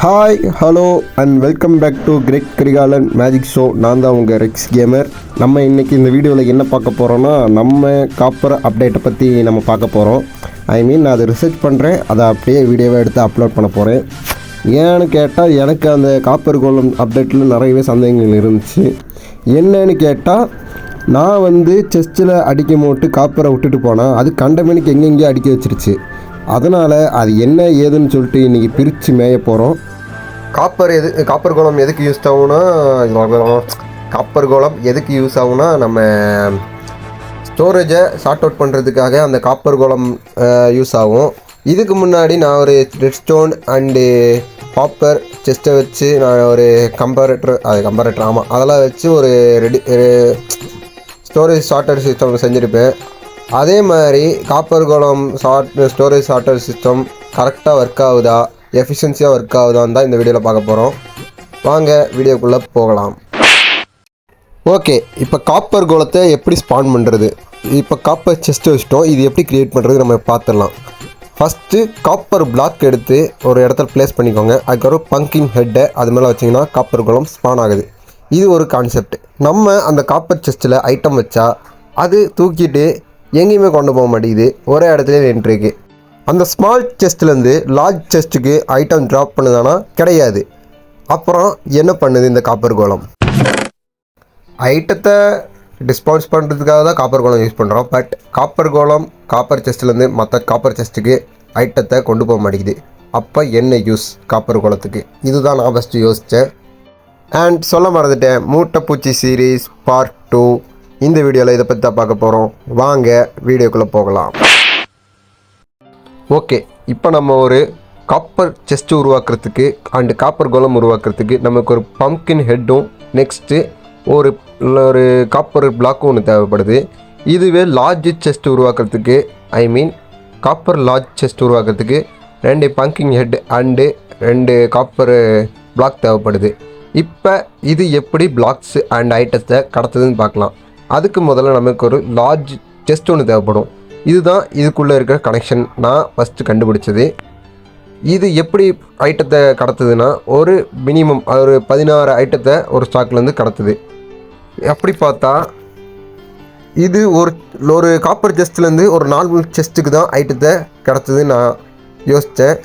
Hi hello and welcome back to Greg Karikalan magic show. நான் தான் உங்கள் ரெக்ஸ் கேமர். நம்ம இன்றைக்கி இந்த வீடியோவில் என்ன பார்க்க போகிறோன்னா, நம்ம காப்பர் அப்டேட்டை பற்றி நம்ம பார்க்க போகிறோம். நான் அதை ரிசர்ச் பண்ணுறேன், அதை அப்படியே வீடியோவை எடுத்து அப்லோட் பண்ண போகிறேன். ஏன்னு கேட்டால், எனக்கு அந்த காப்பர் கோலம் அப்டேட்டில் நிறையவே சந்தேகங்கள் இருந்துச்சு. என்னன்னு கேட்டால், நான் செஸ்ட்டில் அடிக்கும் போட்டு காப்பரை விட்டுட்டு போனால் அது கண்டமேனிக்கு எங்கெங்கேயோ அடிக்க வச்சிருச்சு. அதனால் அது என்ன ஏதுன்னு சொல்லிட்டு இன்றைக்கி பிரித்து மேய போகிறோம். காப்பர் கோலம் எதுக்கு யூஸ் ஆகும்னா நம்ம ஸ்டோரேஜை ஷார்ட் அவுட் பண்ணுறதுக்காக அந்த காப்பர் கோலம் யூஸ் ஆகும். இதுக்கு முன்னாடி நான் ஒரு ரெட் ஸ்டோன் அண்டு காப்பர் செஸ்ட்டை வச்சு நான் ஒரு கம்பரேட்டர் அதெல்லாம் வச்சு ஒரு ஸ்டோரேஜ் ஷார்ட்டர் சிஸ்டம் செஞ்சுருப்பேன். அதே மாதிரி காப்பர் கோலம் ஸ்டோரேஜ் ஷார்ட்டர் சிஸ்டம் கரெக்டாக ஒர்க் ஆகுதா, எஃபிஷியன்சியாக ஒர்க் ஆகுதான்னு தான் இந்த வீடியோவில் பார்க்க போகிறோம். வாங்க வீடியோக்குள்ளே போகலாம். ஓகே, இப்போ காப்பர் கோலத்தை எப்படி ஸ்பான் பண்ணுறது, இப்போ காப்பர் செஸ்ட் வச்சிட்டோம், இது எப்படி க்ரியேட் பண்ணுறது நம்ம பார்த்துடலாம். ஃபஸ்ட்டு காப்பர் பிளாக் எடுத்து ஒரு இடத்துல ப்ளேஸ் பண்ணிக்கோங்க. அதுக்கப்புறம் பங்கின் ஹெட்டை அது மேலே வச்சிங்கன்னா காப்பர் கோலம் ஸ்பான் ஆகுது. இது ஒரு கான்செப்ட். நம்ம அந்த காப்பர் செஸ்ட்டில் ஐட்டம் வச்சா அது தூக்கிட்டு எங்கேயுமே கொண்டு போக மாட்டேங்குது, ஒரே இடத்துல நின்றுருக்கு. அந்த ஸ்மால் செஸ்ட்லேருந்து லார்ஜ் செஸ்ட்டுக்கு ஐட்டம் ட்ராப் பண்ணுதானா? கிடையாது. அப்புறம் என்ன பண்ணுது இந்த காப்பர் கோலம்? ஐட்டத்தை டிஸ்போஸ் பண்ணுறதுக்காக தான் காப்பர் கோலம் யூஸ் பண்ணுறோம். பட் காப்பர் செஸ்ட்லேருந்து மற்ற காப்பர் செஸ்ட்டுக்கு ஐட்டத்தை கொண்டு போக மாட்டேங்குது. அப்போ என்ன யூஸ் காப்பர் கோலத்துக்கு? இதுதான் நான் ஃபஸ்ட்டு யோசித்தேன். அண்ட் சொல்ல மறந்துட்டேன், மூட்டைப்பூச்சி சீரீஸ் பார்ட் 2 இந்த வீடியோவில் இதை பற்றி தான் பார்க்க போகிறோம். வாங்க வீடியோக்குள்ளே போகலாம். ஓகே, இப்போ நம்ம ஒரு காப்பர் செஸ்ட்டு உருவாக்குறதுக்கு அண்டு காப்பர் கோலம் உருவாக்குறதுக்கு நமக்கு ஒரு பம்ப்கின் ஹெட்டும் நெக்ஸ்ட்டு ஒரு காப்பர் பிளாக்கும் ஒன்று தேவைப்படுது. இதுவே லார்ஜ் செஸ்ட் உருவாக்குறதுக்கு காப்பர் லார்ஜ் செஸ்ட் உருவாக்குறதுக்கு 2 pumpkin head and 2 copper block தேவைப்படுது. இப்போ இது எப்படி பிளாக்ஸ் அண்ட் ஐட்டத்தை கடத்துதுன்னு பார்க்கலாம். அதுக்கு முதல்ல நமக்கு ஒரு லார்ஜ் செஸ்ட் ஒன்று தேவைப்படும். இதுதான் இதுக்குள்ளே இருக்கிற கனெக்ஷன் நான் ஃபஸ்ட்டு கண்டுபிடிச்சது. இது எப்படி ஐட்டத்தை கடத்துதுன்னா, ஒரு மினிமம் ஒரு 16 ஐட்டத்தை ஒரு ஸ்டாக்லேருந்து கடத்துது. அப்படி பார்த்தா இது ஒரு காப்பர் செஸ்ட்லேருந்து ஒரு நார்மல் செஸ்ட்டுக்கு தான் ஐட்டத்தை கடத்துதுன்னு நான் யோசித்தேன்.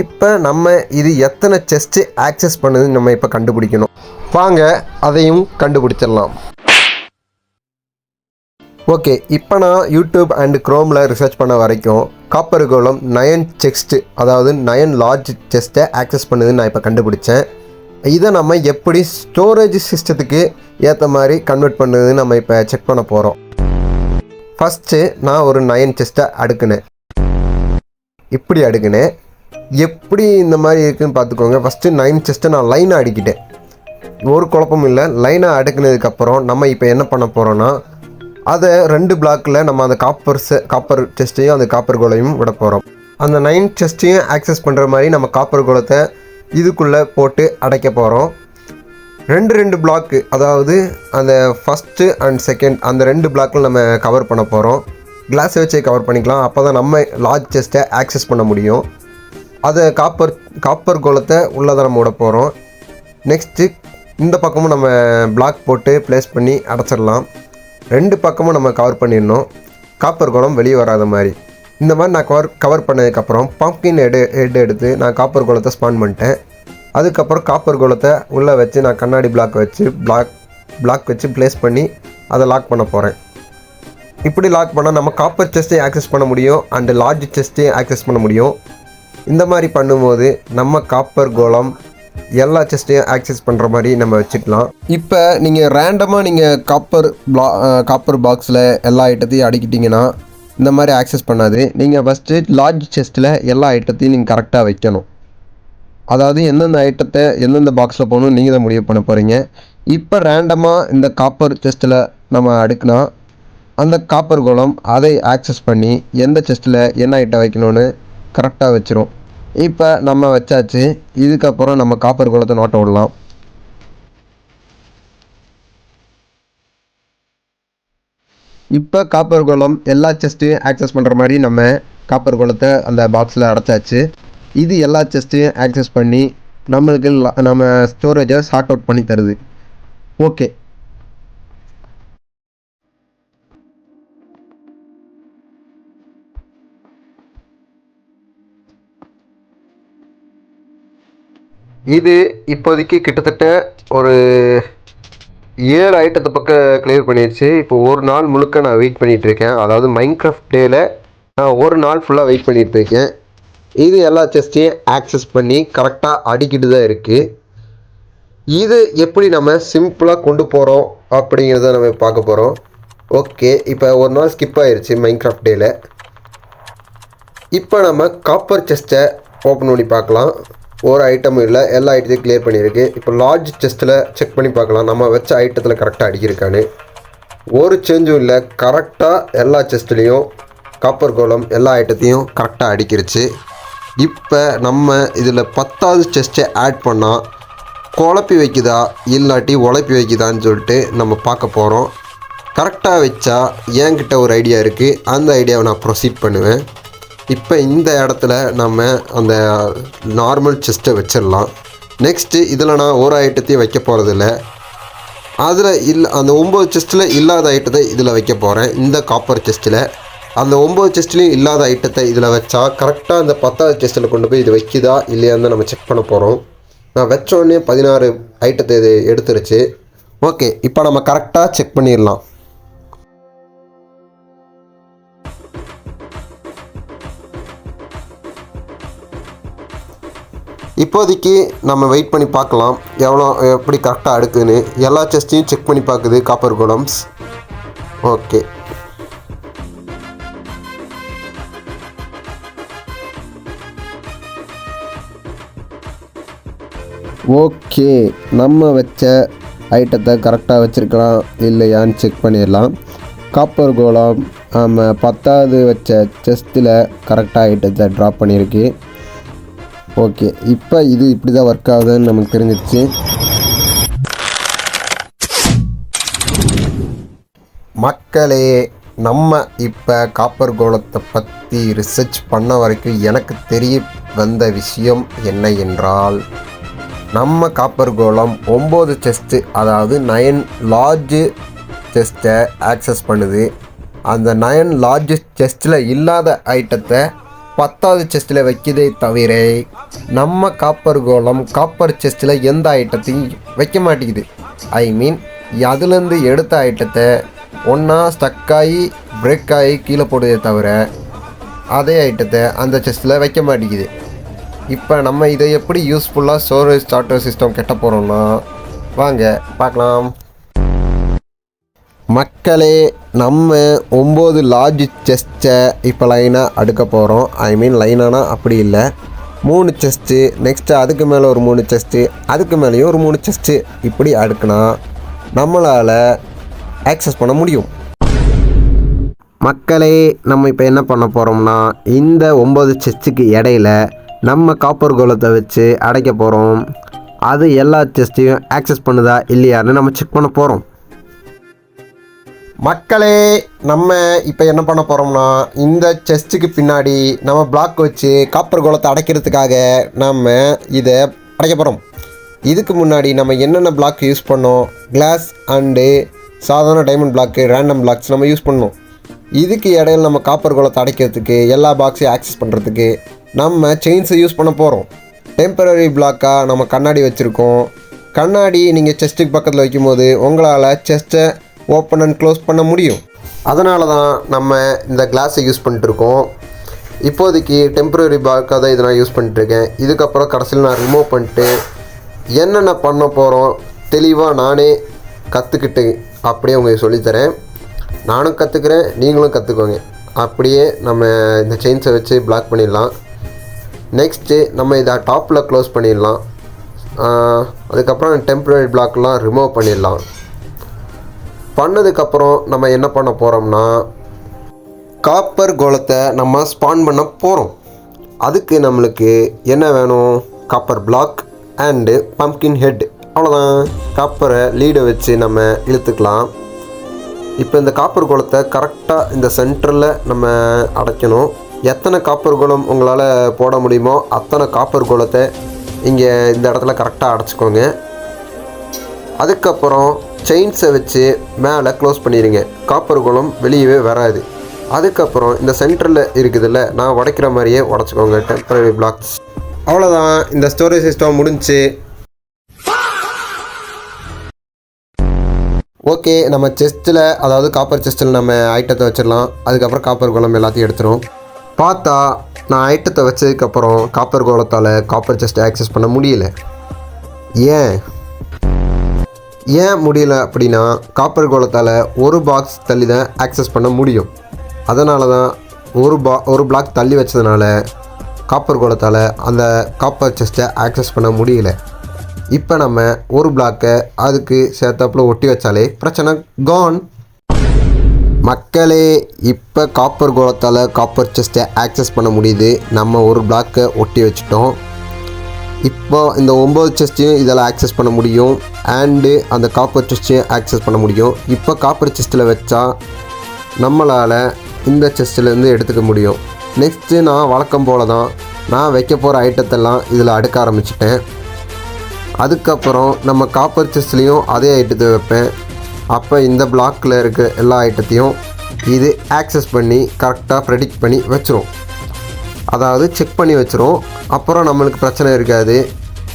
இப்போ நம்ம இது எத்தனை செஸ்ட்டு ஆக்சஸ் பண்ணுதுன்னு நம்ம இப்போ கண்டுபிடிக்கணும். வாங்க அதையும் கண்டுபிடிச்சிடலாம். ஓகே, இப்போ நான் யூடியூப் அண்ட் க்ரோமில் ரிசர்ச் பண்ண வரைக்கும் காப்பர் கோலம் 9 செஸ்ட்டு, அதாவது 9 லார்ஜ் செஸ்ட்டை ஆக்சஸ் பண்ணுதுன்னு நான் இப்போ கண்டுபிடிச்சேன். இதை நம்ம எப்படி ஸ்டோரேஜ் சிஸ்டத்துக்கு ஏற்ற மாதிரி கன்வெர்ட் பண்ணுதுன்னு நம்ம இப்போ செக் பண்ண போகிறோம். ஃபஸ்ட்டு நான் ஒரு 9 செஸ்ட்டை அடுக்குனேன். இப்படி அடுக்குனேன். எப்படி இந்த மாதிரி இருக்குதுன்னு பார்த்துக்கோங்க. ஃபஸ்ட்டு 9 செஸ்ட்டை நான் லைனாக அடிக்கிட்டேன், ஒரு குழப்பமும் இல்லை. லைனாக அடுக்குனதுக்கப்புறம் நம்ம இப்போ என்ன பண்ண போகிறோன்னா, அதை 2 பிளாக்கில் நம்ம அந்த காப்பர் செஸ்ட்டையும் அந்த காப்பர் கோலையும் விட போகிறோம். அந்த 9 செஸ்ட்டையும் ஆக்சஸ் பண்ணுற மாதிரி நம்ம காப்பர் கோலத்தை இதுக்குள்ளே போட்டு அடைக்க போகிறோம். 2 பிளாக்கு, அதாவது அந்த ஃபஸ்ட்டு அண்ட் செகண்ட் அந்த 2 பிளாக்கில் நம்ம கவர் பண்ண போகிறோம். கிளாஸை வச்சே கவர் பண்ணிக்கலாம். அப்போ தான் நம்ம லார்ஜ் செஸ்ட்டை ஆக்சஸ் பண்ண முடியும். அதை காப்பர் கோலத்தை உள்ளே நம்ம விட போகிறோம். நெக்ஸ்ட்டு இந்த பக்கமும் நம்ம பிளாக் போட்டு ப்ளேஸ் பண்ணி அடைச்சிடலாம். 2 பக்கமும் நம்ம கவர் பண்ணிடணும், காப்பர் கோலம் வெளியே வராத மாதிரி. இந்த மாதிரி நான் கவர் பண்ணதுக்கப்புறம் பம்ப்கின் ஹெட் எடுத்து நான் காப்பர் கோலத்தை ஸ்பான் பண்ணிட்டேன். அதுக்கப்புறம் காப்பர் கோலத்தை உள்ளே வச்சு நான் கண்ணாடி பிளாக் வச்சு ப்ளேஸ் பண்ணி அதை லாக் பண்ண போகிறேன். இப்படி லாக் பண்ணால் நம்ம காப்பர் செஸ்ட்டையும் ஆக்சஸ் பண்ண முடியும் அண்டு லார்ஜ் செஸ்ட்டையும் ஆக்சஸ் பண்ண முடியும். இந்த மாதிரி பண்ணும்போது நம்ம காப்பர் கோலம் எல்லா செஸ்ட்டையும் ஆக்சஸ் பண்ணுற மாதிரி நம்ம வச்சுக்கலாம். இப்போ நீங்கள் ரேண்டமாக காப்பர் பாக்ஸில் எல்லா ஐட்டத்தையும் அடிக்கிட்டிங்கன்னா இந்த மாதிரி ஆக்சஸ் பண்ணாது. நீங்கள் ஃபஸ்ட்டு லார்ஜ் செஸ்ட்டில் எல்லா ஐட்டத்தையும் நீங்கள் கரெக்டாக வைக்கணும். அதாவது எந்தெந்த ஐட்டத்தை எந்தெந்த பாக்ஸில் போகணும்னு நீங்கள் தான் முடிவு பண்ண போகிறீங்க. இப்போ ரேண்டமாக இந்த காப்பர் செஸ்ட்டில் நம்ம அடுக்குனா அந்த காப்பர் கோலம் அதை ஆக்சஸ் பண்ணி எந்த செஸ்ட்டில் என்ன ஐட்டம் வைக்கணும்னு கரெக்டாக வச்சிரும். இப்போ நம்ம வச்சாச்சு. இதுக்கப்புறம் நம்ம காப்பர் கோலத்தை நோட்ட விடலாம். இப்போ காப்பர் கோலம் எல்லா செஸ்ட்டையும் ஆக்சஸ் பண்ணுற மாதிரி நம்ம காப்பர் கோலத்தை அந்த பாக்ஸில் அடைச்சாச்சு. இது எல்லா செஸ்ட்டையும் ஆக்சஸ் பண்ணி நம்மளுக்கு நம்ம ஸ்டோரேஜை ஷார்ட் அவுட் பண்ணி தருது. ஓகே, இது இப்போதைக்கு கிட்டத்தட்ட ஒரு 7 ஐட்டத்தை பக்கம் கிளியர் பண்ணிடுச்சு. இப்போ ஒரு நாள் முழுக்க நான் வெயிட் பண்ணிகிட்டு இருக்கேன். அதாவது மைன்கிராஃப்ட் டேயில் நான் ஒரு நாள் ஃபுல்லாக வெயிட் பண்ணிகிட்டு இருக்கேன். இது எல்லா செஸ்ட்டையும் ஆக்சஸ் பண்ணி கரெக்டாக அடிக்கிட்டு தான் இருக்குது. இது எப்படி நம்ம சிம்பிளாக கொண்டு போகிறோம் அப்படிங்கிறத நம்ம பார்க்க போகிறோம். ஓகே, இப்போ ஒரு நாள் ஸ்கிப் ஆயிடுச்சு மைன்கிராஃப்ட் டேயில். இப்போ நம்ம காப்பர் செஸ்ட்டை ஓப்பன் பண்ணி பார்க்கலாம். ஒரு ஐட்டமும் இல்லை, எல்லா ஐட்டத்தையும் கிளியர் பண்ணியிருக்கு. இப்போ லார்ஜ் செஸ்ட்டில் செக் பண்ணி பார்க்கலாம் நம்ம வச்ச ஐட்டத்தில் கரெக்டாக அடிக்கிருக்கான்னு. ஒரு சேஞ்சும் இல்லை, கரெக்டாக எல்லா செஸ்ட்லேயும் காப்பர் கோலம் எல்லா ஐட்டத்தையும் கரெக்டாக அடிக்கிருச்சு. இப்போ நம்ம இதில் 10வது செஸ்ட்டை ஆட் பண்ணால் குழப்பி வைக்குதா இல்லாட்டி உழப்பி வைக்குதான்னு சொல்லிட்டு நம்ம பார்க்க போகிறோம். கரெக்டாக வச்சா என்கிட்ட ஒரு ஐடியா இருக்குது, அந்த ஐடியாவை நான் ப்ரொசீட் பண்ணுவேன். இப்போ இந்த இடத்துல நம்ம அந்த நார்மல் செஸ்ட்டை வச்சிடலாம். நெக்ஸ்ட்டு இதில் நான் ஒரு ஐட்டத்தையும் வைக்க போகிறதில்ல. அதில் அந்த 9 செஸ்ட்டில் இல்லாத ஐட்டத்தை இதில் வைக்க போகிறேன். இந்த காப்பர் செஸ்ட்டில் அந்த 9 செஸ்ட்லேயும் இல்லாத ஐட்டத்தை இதில் வச்சா கரெக்டாக அந்த 10வது செஸ்ட்டில் கொண்டு போய் இது வைக்குதா இல்லையான்னு நம்ம செக் பண்ண போகிறோம். நான் வச்சோடனே 16 ஐட்டத்தை இது எடுத்துருச்சு. ஓகே, இப்போ நம்ம கரெக்டாக செக் பண்ணிடலாம். இப்போதைக்கு நம்ம வெயிட் பண்ணி பார்க்கலாம் எப்படி கரெக்டாக அடுக்குதுன்னு. எல்லா செஸ்ட்டையும் செக் பண்ணி பார்க்குது காப்பர் கோலம்ஸ். ஓகே, ஓகே, நம்ம வச்ச ஐட்டத்தை கரெக்டாக வச்சுருக்கலாம் இல்லையான்னு செக் பண்ணிடலாம். காப்பர் கோலம் நம்ம 10வது வச்ச செஸ்ட்டில் கரெக்டாக ஐட்டத்தை ட்ராப் பண்ணியிருக்கு. ஓகே, இப்போ இது இப்படி தான் ஒர்க் ஆகுதுன்னு நமக்கு தெரிஞ்சிருச்சு. மக்களே, நம்ம இப்போ காப்பர் கோலத்தை பற்றி ரிசர்ச் பண்ண வரைக்கும் எனக்கு தெரிய வந்த விஷயம் என்ன என்றால், நம்ம காப்பர் கோலம் 9 செஸ்ட்டு, அதாவது 9 லார்ஜ் செஸ்ட்டை ஆக்சஸ் பண்ணுது. அந்த 9 லார்ஜ் செஸ்ட்டில் இல்லாத ஐட்டத்தை 10வது செஸ்ட்டில் வைக்கதே தவிர நம்ம காப்பர் கோலம் காப்பர் செஸ்ட்டில் எந்த ஐட்டத்தையும் வைக்க மாட்டேங்குது. ஐ மீன், அதுலேருந்து எடுத்த ஐட்டத்தை ஒன்றா ஸ்டக்காகி பிரேக் ஆகி கீழே போடுதே தவிர அதே ஐட்டத்தை அந்த செஸ்ட்டில் வைக்க மாட்டேங்குது. இப்போ நம்ம இதை எப்படி யூஸ்ஃபுல்லாக ஸ்டோரேஜ் சார்ட்டர் சிஸ்டம் கட்ட போகிறோம்னா வாங்க பார்க்கலாம். மக்களே, நம்ம 9 லார்ஜ் செஸ்ட்டை இப்போ லைனாக அடுக்க போகிறோம். ஐ மீன் லைனானா அப்படி இல்லை, 3 செஸ்ட்டு, நெக்ஸ்ட்டு அதுக்கு மேலே ஒரு 3 செஸ்ட்டு, அதுக்கு மேலேயும் ஒரு 3 செஸ்ட்டு, இப்படி அடுக்குனா நம்மளால் ஆக்சஸ் பண்ண முடியும். மக்களே, நம்ம இப்போ என்ன பண்ண போகிறோம்னா இந்த 9 செஸ்ட்டுக்கு இடையில நம்ம காப்பர் கோலத்தை வச்சு அடைக்க போகிறோம். அது எல்லா செஸ்ட்டையும் ஆக்சஸ் பண்ணுதா இல்லையான்னு நம்ம செக் பண்ண போகிறோம். மக்களே, நம்ம இப்போ என்ன பண்ண போகிறோம்னா இந்த செஸ்ட்டுக்கு பின்னாடி நம்ம பிளாக் வச்சு காப்பர் கோலத்தை அடைக்கிறதுக்காக நம்ம இதை அடைக்க போகிறோம். இதுக்கு முன்னாடி நம்ம என்னென்ன பிளாக் யூஸ் பண்ணோம், கிளாஸ் அண்டு சாதாரண டைமண்ட் பிளாக்கு, ரேண்டம் பிளாக்ஸ் நம்ம யூஸ் பண்ணோம். இதுக்கு இடையில நம்ம காப்பர் கோலத்தை அடைக்கிறதுக்கு எல்லா பாக்ஸையும் ஆக்சஸ் பண்ணுறதுக்கு நம்ம செயின்ஸை யூஸ் பண்ண போகிறோம். டெம்பரரி பிளாக்காக நம்ம கண்ணாடி வச்சுருக்கோம். கண்ணாடி நீங்கள் செஸ்ட்டுக்கு பக்கத்தில் வைக்கும்போது உங்களால் செஸ்ட்டை ஓப்பன் அண்ட் க்ளோஸ் பண்ண முடியும். அதனால தான் நம்ம இந்த கிளாஸை யூஸ் பண்ணிட்டுருக்கோம். இப்போதைக்கு டெம்பரரி பிளாக்காக தான் இதை நான் யூஸ் பண்ணிட்டுருக்கேன். இதுக்கப்புறம் கடைசியில் நான் ரிமூவ் பண்ணிட்டு என்னென்ன பண்ண போகிறோம் தெளிவாக நானே கற்றுக்கிட்டு அப்படியே உங்களுக்கு சொல்லித்தரேன். நானும் கற்றுக்கிறேன், நீங்களும் கற்றுக்கோங்க. அப்படியே நம்ம இந்த செயின்ஸை வச்சு பிளாக் பண்ணிடலாம். நெக்ஸ்ட்டு நம்ம இதை டாப்பில் க்ளோஸ் பண்ணிடலாம். அதுக்கப்புறம் டெம்பரரி பிளாக்லாம் ரிமூவ் பண்ணிடலாம். பண்ணதுக்கப்புறம் நம்ம என்ன பண்ண போகிறோம்னா காப்பர் கோலத்தை நம்ம ஸ்பான் பண்ண போகிறோம். அதுக்கு நம்மளுக்கு என்ன வேணும், copper block and pumpkin head, அவ்வளோதான். காப்பரை லீடை வச்சு நம்ம இழுத்துக்கலாம். இப்போ இந்த காப்பர் கோலத்தை கரெக்டாக இந்த சென்டரில் நம்ம அடைக்கணும். எத்தனை காப்பர் கோலம் உங்களால் போட முடியுமோ அத்தனை காப்பர் கோலத்தை இங்கே இந்த இடத்துல கரெக்டாக அடைச்சிக்கோங்க. அதுக்கப்புறம் செயின்ஸை வச்சு மேலே க்ளோஸ் பண்ணிடுங்க. காப்பர் கோலம் வெளியவே வராது. அதுக்கப்புறம் இந்த சென்டரில் இருக்குதுல்ல, நான் உடைக்கிற மாதிரியே உடச்சிக்கோங்க டெம்பரரி பிளாக்ஸ். அவ்வளோதான், இந்த ஸ்டோரேஜ் சிஸ்டம் முடிஞ்சு. ஓகே, நம்ம செஸ்ட்டில், அதாவது காப்பர் செஸ்ட்டில் நம்ம ஐட்டத்தை வச்சிடலாம். அதுக்கப்புறம் காப்பர் கோலம் எல்லாத்தையும் எடுத்துரும். பார்த்தா நான் ஐட்டத்தை வச்சதுக்கப்புறம் காப்பர் கோலத்தால் காப்பர் செஸ்ட்டை ஆக்சஸ் பண்ண முடியல. ஏன் முடியல அப்படின்னா, காப்பர் கோலத்தால் ஒரு பாக்ஸ் தள்ளி தான் ஆக்சஸ் பண்ண முடியும். அதனால தான் ஒரு பிளாக் தள்ளி வச்சதுனால காப்பர் கோலத்தால் அந்த காப்பர் செஸ்ட்டை ஆக்சஸ் பண்ண முடியல. இப்போ நம்ம ஒரு பிளாக்கை அதுக்கு சேர்த்தாப்புல ஒட்டி வச்சாலே பிரச்சனை கான். மக்களே, இப்போ காப்பர் கோலத்தால் காப்பர் செஸ்ட்டை ஆக்சஸ் பண்ண முடியுது. நம்ம ஒரு பிளாக்கை ஒட்டி வச்சிட்டோம். இப்போ இந்த 9 செஸ்ட்டையும் இதில் ஆக்சஸ் பண்ண முடியும். அண்டு அந்த காப்பர் செஸ்ட்டையும் ஆக்சஸ் பண்ண முடியும். இப்போ காப்பர் செஸ்ட்டில் வச்சா நம்மளால் இந்த செஸ்ட்டிலேருந்து எடுத்துக்க முடியும். நெக்ஸ்ட்டு நான் வழக்கம் போல் தான் நான் வைக்க போகிற ஐட்டத்தெல்லாம் இதில் அடுக்க ஆரம்பிச்சிட்டேன். அதுக்கப்புறம் நம்ம காப்பர் செஸ்ட்லேயும் அதே ஐட்டத்தை வைப்பேன். அப்போ இந்த பிளாக்கில் இருக்க எல்லா ஐட்டத்தையும் இது ஆக்சஸ் பண்ணி கரெக்டாக ப்ரெடிக்ட் பண்ணி வச்சிரும். அதாவது செக் பண்ணி வச்சிரும். அப்புறம் நம்மளுக்கு பிரச்சனை இருக்காது.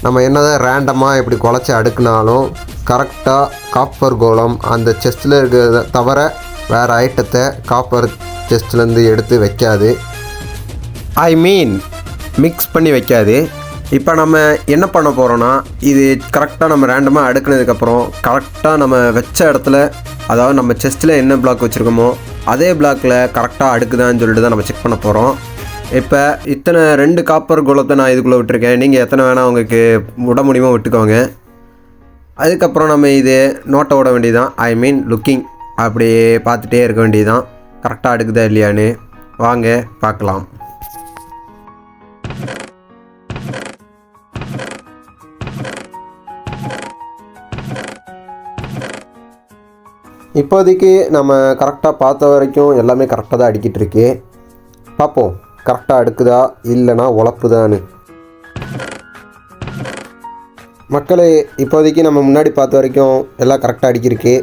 நம்ம என்னதான் ரேண்டமாக இப்படி குழச்சி அடுக்குனாலும் கரெக்டாக காப்பர் கோலம் அந்த செஸ்ட்டில் இருக்கிறத தவிர வேறு ஐட்டத்தை காப்பர் செஸ்ட்லேருந்து எடுத்து வைக்காது. மிக்ஸ் பண்ணி வைக்காது. இப்போ நம்ம என்ன பண்ண போகிறோன்னா, இது கரெக்டாக நம்ம ரேண்டமாக அடுக்கினதுக்கப்புறம் கரெக்டாக நம்ம வச்ச இடத்துல, அதாவது நம்ம செஸ்ட்டில் என்ன பிளாக் வச்சுருக்கோமோ அதே பிளாக்கில் கரெக்டாக அடுக்குதான்னு சொல்லிட்டு தான் நம்ம செக் பண்ண போகிறோம். இப்போ இத்தனை 2 காப்பர் கோலத்தை நான் இதுக்குள்ளே விட்டுருக்கேன். நீங்கள் எத்தனை வேணால் உங்களுக்கு விட முடியுமோ விட்டுக்கோங்க. அதுக்கப்புறம் நம்ம இது நோட்டை விட வேண்டியதுதான். லுக்கிங் அப்படியே பார்த்துட்டே இருக்க வேண்டியதுதான், கரெக்டாக அடுக்குதா இல்லையான்னு. வாங்க பார்க்கலாம். இப்போதைக்கு நம்ம கரெக்டாக பார்த்த வரைக்கும் எல்லாமே கரெக்டாக தான் அடிக்கிட்டு இருக்கு. பார்ப்போம் கரெக்டாக அடுக்குதா இல்லைனா உழப்புதான்னு. மக்களே, இப்போதைக்கு நம்ம முன்னாடி பார்த்த வரைக்கும் எல்லாம் கரெக்டாக அடிக்கிருக்கு.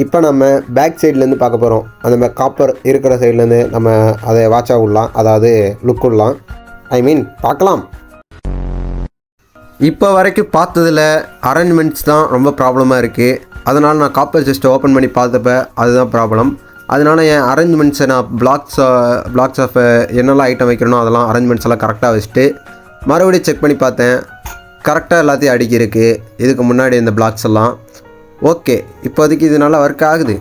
இப்போ நம்ம பேக் சைட்லேருந்து பார்க்க போகிறோம். அந்த காப்பர் இருக்கிற சைட்லேருந்து நம்ம அதை வாட்சாக விடலாம், அதாவது லுக் விடலாம். பார்க்கலாம். இப்போ வரைக்கும் பார்த்ததில் அரேஞ்ச்மெண்ட்ஸ் தான் ரொம்ப ப்ராப்ளமாக இருக்குது. அதனால் நான் காப்பர் செஸ்ட்டை ஓப்பன் பண்ணி பார்த்தப்ப அதுதான் ப்ராப்ளம். அதனால் என் அரேஞ்ச்மெண்ட்ஸை நான் பிளாக்ஸ் ஆஃப் என்னெல்லாம் ஐட்டம் வைக்கணும் அதெல்லாம் அரேஞ்ச்மெண்ட்ஸ் எல்லாம் கரெக்டாக வச்சுட்டு மறுபடியும் செக் பண்ணி பார்த்தேன். கரெக்டாக எல்லாத்தையும் அடிக்கிருக்கு இதுக்கு முன்னாடி இந்த பிளாக்ஸ் எல்லாம். ஓகே, இப்போதைக்கு இது நல்லா ஒர்க் ஆகுது.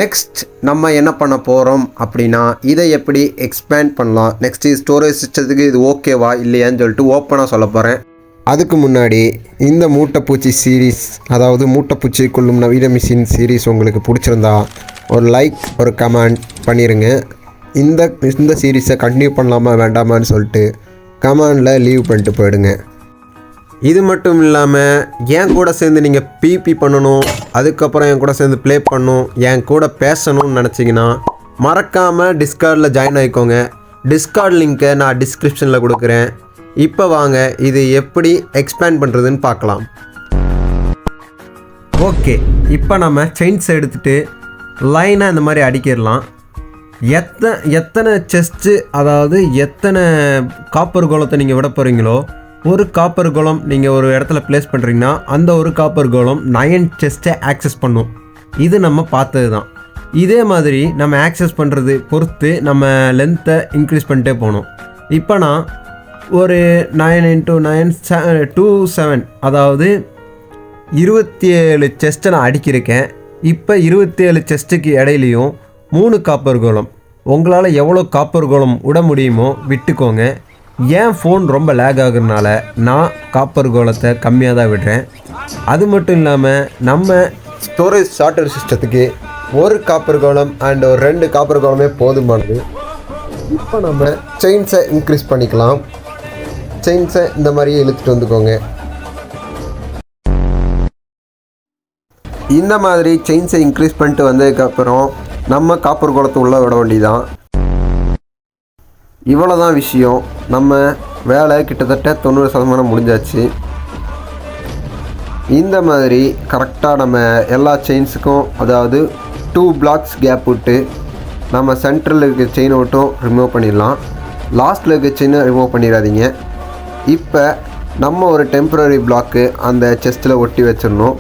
நெக்ஸ்ட் நம்ம என்ன பண்ண போகிறோம் அப்படின்னா, இதை எப்படி எக்ஸ்பேண்ட் பண்ணலாம், நெக்ஸ்ட்டு ஸ்டோரேஜ் சிஸ்டத்துக்கு இது ஓகேவா இல்லையான்னு சொல்லிட்டு ஓப்பனாக சொல்ல போகிறேன். அதுக்கு முன்னாடி இந்த மூட்டைப்பூச்சி சீரீஸ், அதாவது மூட்டைப்பூச்சி கொள்ளும் நவீன மிஷின் சீரீஸ் உங்களுக்கு பிடிச்சிருந்தா ஒரு லைக் ஒரு கமெண்ட் பண்ணிடுங்க. இந்த சீரீஸை கண்டினியூ பண்ணலாமா வேண்டாமான்னு சொல்லிட்டு கமெண்டில் லீவ் பண்ணிட்டு போயிடுங்க. இது மட்டும் இல்லாமல் என் கூட சேர்ந்து நீங்கள் பிபி பண்ணணும், அதுக்கப்புறம் என் கூட சேர்ந்து ப்ளே பண்ணணும், என் கூட பேசணும்னு நினச்சிங்கன்னா மறக்காமல் டிஸ்கார்டில் ஜாயின் ஆகிக்கோங்க. டிஸ்கார்ட் லிங்க்கை நான் டிஸ்கிரிப்ஷனில் கொடுக்குறேன். இப்போ வாங்க இது எப்படி எக்ஸ்பேண்ட் பண்ணுறதுன்னு பார்க்கலாம். ஓகே, இப்போ நம்ம செயின்ஸ் எடுத்துகிட்டு லைனாக இந்த மாதிரி அடிக்கிடலாம். எத்தனை செஸ்ட்டு, அதாவது எத்தனை காப்பர் கோலத்தை நீங்கள் விட போகிறீங்களோ, ஒரு காப்பர் கோலம் நீங்கள் ஒரு இடத்துல ப்ளேஸ் பண்ணுறீங்கன்னா அந்த ஒரு காப்பர் கோலம் 9 செஸ்ட்டை ஆக்சஸ் பண்ணும். இது நம்ம பார்த்தது தான். இதே மாதிரி நம்ம ஆக்சஸ் பண்ணுறது பொறுத்து நம்ம லென்த்தை இன்க்ரீஸ் பண்ணிட்டே போகணும். இப்போ நான் ஒரு 9 × 9 27, அதாவது 27 செஸ்ட்டை நான் அடிக்கிருக்கேன். இப்போ 27 செஸ்ட்டுக்கு இடையிலையும் 3 காப்பர் கோலம். உங்களால் எவ்வளோ காப்பர் கோலம் விட முடியுமோ விட்டுக்கோங்க. என் ஃபோன் ரொம்ப லேக் ஆகுறதுனால நான் காப்பர் கோலத்தை கம்மியாக தான் விடுறேன். அது மட்டும் இல்லாமல் நம்ம ஸ்டோரேஜ் ஷார்ட்டர் சிஸ்டத்துக்கு ஒரு காப்பர் கோலம் அண்ட் ஒரு 2 காப்பர் கோலமே போதுமானது. இப்போ நம்ம செயின்ஸை இன்க்ரீஸ் பண்ணிக்கலாம். செயின்ஸை இந்த மாதிரியே இழுத்துட்டு வந்துக்கோங்க. இந்த மாதிரி செயின்ஸை இன்க்ரீஸ் பண்ணிட்டு வந்ததுக்கப்புறம் நம்ம காப்பர் கோலத்தை உள்ளே விட வேண்டியதான். இவ்வளோ தான் விஷயம். நம்ம வேலை கிட்டத்தட்ட 90% முடிஞ்சாச்சு. இந்த மாதிரி கரெக்டாக நம்ம எல்லா செயின்ஸுக்கும், அதாவது 2 blocks கேப் விட்டு நம்ம சென்ட்ரலில் இருக்க செயினை மட்டும் ரிமூவ் பண்ணிடலாம். லாஸ்ட்டில் இருக்க செயினை ரிமூவ் பண்ணிடாதீங்க. இப்போ நம்ம ஒரு டெம்பரரி பிளாக்கு அந்த செஸ்ட்டில் ஒட்டி வச்சிடணும்.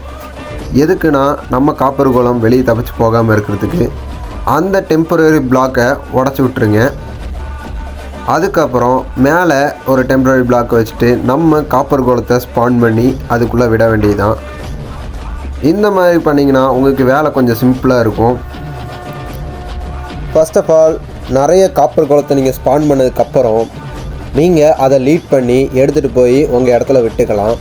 எதுக்குன்னா நம்ம காப்பர் கோலம் வெளியே தப்பிச்சு போகாமல் இருக்கிறதுக்கு. அந்த டெம்பரரி பிளாக்கை உடச்சி விட்ருங்க. அதுக்கப்புறம் மேலே ஒரு டெம்பரரி பிளாக் வச்சுட்டு நம்ம காப்பர் கோலத்தை ஸ்பான் பண்ணி அதுக்குள்ளே விட வேண்டியதுதான். இந்த மாதிரி பண்ணிங்கன்னா உங்களுக்கு வேலை கொஞ்சம் சிம்பிளாக இருக்கும். ஃபர்ஸ்ட் ஆஃப் ஆல் நிறைய காப்பர் கோலத்தை நீங்கள் ஸ்பான் பண்ணதுக்கப்புறம் நீங்கள் அதை லீட் பண்ணி எடுத்துகிட்டு போய் உங்கள் இடத்துல விட்டுக்கலாம்.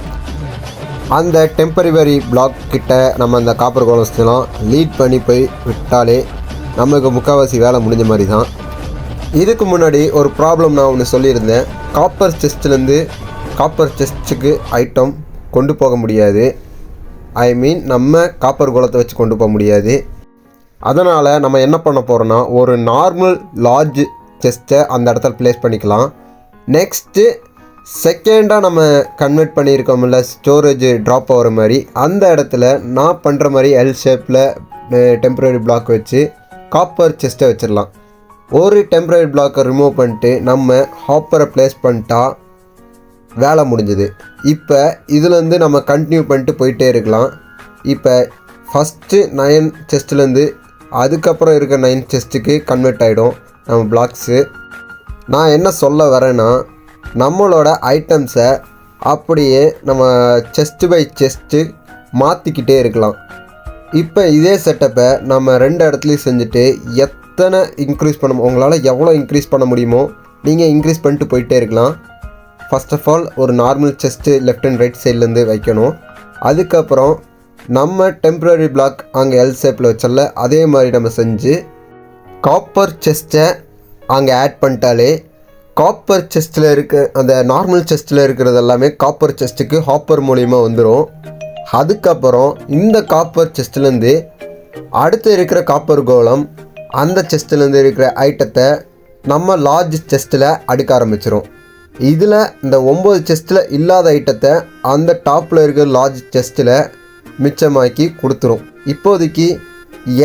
அந்த டெம்பரரி பிளாக் கிட்ட நம்ம அந்த காப்பர் கோலம்ஸ்லாம் லீட் பண்ணி போய் விட்டாலே நம்மளுக்கு முக்கால்வாசி வேலை முடிஞ்ச மாதிரி தான். இதுக்கு முன்னாடி ஒரு ப்ராப்ளம் நான் ஒன்று சொல்லியிருந்தேன். காப்பர் செஸ்ட்லேருந்து காப்பர் செஸ்ட்டுக்கு ஐட்டம் கொண்டு போக முடியாது. நம்ம காப்பர் கோலத்தை வச்சு கொண்டு போக முடியாது. அதனால் நம்ம என்ன பண்ண போகிறோன்னா, ஒரு நார்மல் லார்ஜ் செஸ்ட்டை அந்த இடத்துல ப்ளேஸ் பண்ணிக்கலாம். நெக்ஸ்ட்டு செகண்டாக நம்ம கன்வெர்ட் பண்ணியிருக்கோம்ல ஸ்டோரேஜ் ட்ராப் ஆகிற மாதிரி, அந்த இடத்துல நான் பண்ணுற மாதிரி எல் ஷேப்பில் டெம்பரரி பிளாக் வச்சு காப்பர் செஸ்ட்டை வச்சிடலாம். ஒரு டெம்பரரி பிளாக்கை ரிமூவ் பண்ணிட்டு நம்ம ஹாப்பரை ப்ளேஸ் பண்ணிட்டா வேலை முடிஞ்சுது. இப்போ இதுலேருந்து நம்ம கண்டினியூ பண்ணிட்டு போயிட்டே இருக்கலாம். இப்போ ஃபஸ்ட்டு 9 செஸ்ட்லேருந்து அதுக்கப்புறம் இருக்க 9 செஸ்ட்டுக்கு கன்வெர்ட் ஆகிடும் நம்ம பிளாக்ஸு. நான் என்ன சொல்ல வரேன்னா, நம்மளோட ஐட்டம்ஸை அப்படியே நம்ம செஸ்ட்டு பை செஸ்ட்டு மாற்றிக்கிட்டே இருக்கலாம். இப்போ இதே செட்டப்பை நம்ம 2 இடத்துலையும் செஞ்சுட்டு எத்தனை இன்க்ரீஸ் பண்ண உங்களால் எவ்வளோ இன்க்ரீஸ் பண்ண முடியுமோ நீங்கள் இன்க்ரீஸ் பண்ணிட்டு போயிட்டே இருக்கலாம். ஃபர்ஸ்ட் ஆஃப் ஆல் ஒரு normal chest left and right சைட்லேருந்து வைக்கணும். அதுக்கப்புறம் நம்ம டெம்பரரி பிளாக் அங்கே எல் ஷேப்பில் வச்சல அதே மாதிரி நம்ம செஞ்சு காப்பர் செஸ்ட்டை அங்கே ஆட் பண்ணிட்டாலே காப்பர் செஸ்ட்டில் இருக்க அந்த நார்மல் செஸ்ட்டில் இருக்கிறது எல்லாமே காப்பர் செஸ்ட்டுக்கு ஹாப்பர் மூலிமா வந்துடும். அதுக்கப்புறம் இந்த காப்பர் செஸ்ட்லேருந்து அடுத்து இருக்கிற காப்பர் கோலம் அந்த செஸ்ட்லேருந்து இருக்கிற ஐட்டத்தை நம்ம லார்ஜ் செஸ்ட்டில் அடுக்க ஆரம்பிச்சிடும். இதில் இந்த 9 செஸ்ட்டில் இல்லாத ஐட்டத்தை அந்த டாப்பில் இருக்கிற லார்ஜ் செஸ்ட்டில் மிச்சமாக்கி கொடுத்துரும். இப்போதைக்கு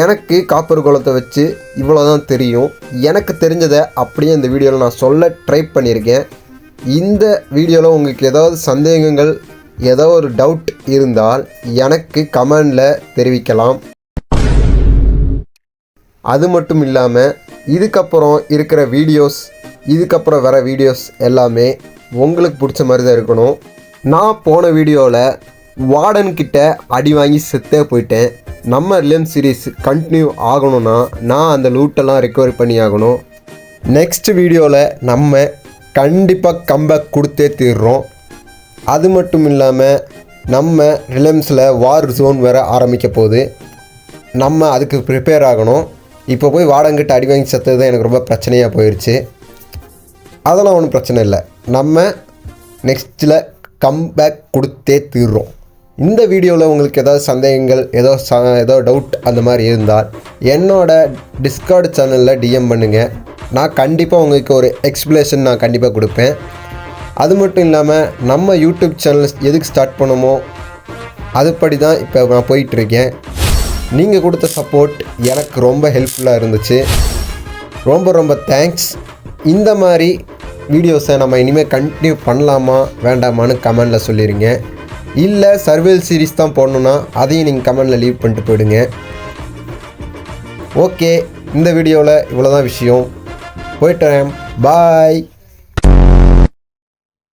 எனக்கு காப்பர் கோலத்தை வச்சு இவ்வளோ தான் தெரியும். எனக்கு தெரிஞ்சதை அப்படியே இந்த வீடியோவில் நான் சொல்ல ட்ரை பண்ணியிருக்கேன். இந்த வீடியோவில் உங்களுக்கு ஏதாவது சந்தேகங்கள், ஏதோ ஒரு டவுட் இருந்தால் எனக்கு கமெண்டில் தெரிவிக்கலாம். அது மட்டும் இல்லாமல் இதுக்கப்புறம் இருக்கிற வீடியோஸ், இதுக்கப்புறம் வர வீடியோஸ் எல்லாமே உங்களுக்கு பிடிச்ச மாதிரி தான் இருக்கணும். நான் போன வீடியோவில் வார்டன்கிட்ட அடி வாங்கி செத்தே போயிட்டேன். நம்ம ரிலியன்ஸ் சீரீஸ் கண்டினியூ ஆகணும்னா நான் அந்த லூட்டெல்லாம் ரெக்கவரி பண்ணி ஆகணும். நெக்ஸ்ட் வீடியோவில் நம்ம கண்டிப்பாக கம்பேக் கொடுத்தே தீர்றோம். அது மட்டும் இல்லாமல் நம்ம ரிலையன்ஸில் வார் ஜோன் வேறு ஆரம்பிக்க போகுது. நம்ம அதுக்கு ப்ரிப்பேர் ஆகணும். இப்போ போய் வாடங்கிட்ட அடி வாங்கி செத்தது தான் எனக்கு ரொம்ப பிரச்சனையாக போயிடுச்சு. அதெல்லாம் ஒன்றும் பிரச்சனை இல்லை. நம்ம நெக்ஸ்ட்டில் கம்பேக் கொடுத்தே தீர்றோம். இந்த வீடியோவில் உங்களுக்கு ஏதாவது சந்தேகங்கள், ஏதோ டவுட் அந்த மாதிரி இருந்தால் என்னோட டிஸ்கார்ட் சேனலில் டிஎம் பண்ணுங்கள். நான் கண்டிப்பாக உங்களுக்கு ஒரு எக்ஸ்பிளேஷன் நான் கண்டிப்பாக கொடுப்பேன். அது மட்டும் இல்லாமல் நம்ம யூடியூப் சேனல் எதுக்கு ஸ்டார்ட் பண்ணமோ அதுபடி தான் இப்போ நான் போயிட்டுருக்கேன். நீங்கள் கொடுத்த சப்போர்ட் எனக்கு ரொம்ப ஹெல்ப்ஃபுல்லாக இருந்துச்சு. ரொம்ப ரொம்ப தேங்க்ஸ். இந்த மாதிரி வீடியோஸை நம்ம இனிமேல் கண்டினியூ பண்ணலாமா வேண்டாமான்னு கமெண்டில் சொல்லிடுங்க. இல்லை சர்வைவல் சீரிஸ் தான் போடணுன்னா அதையும் நீங்கள் கமெண்டில் லீவ் பண்ணிட்டு போயிடுங்க. ஓகே, இந்த வீடியோவில் இவ்வளோ தான் விஷயம். போயிட்டேன். பாய்.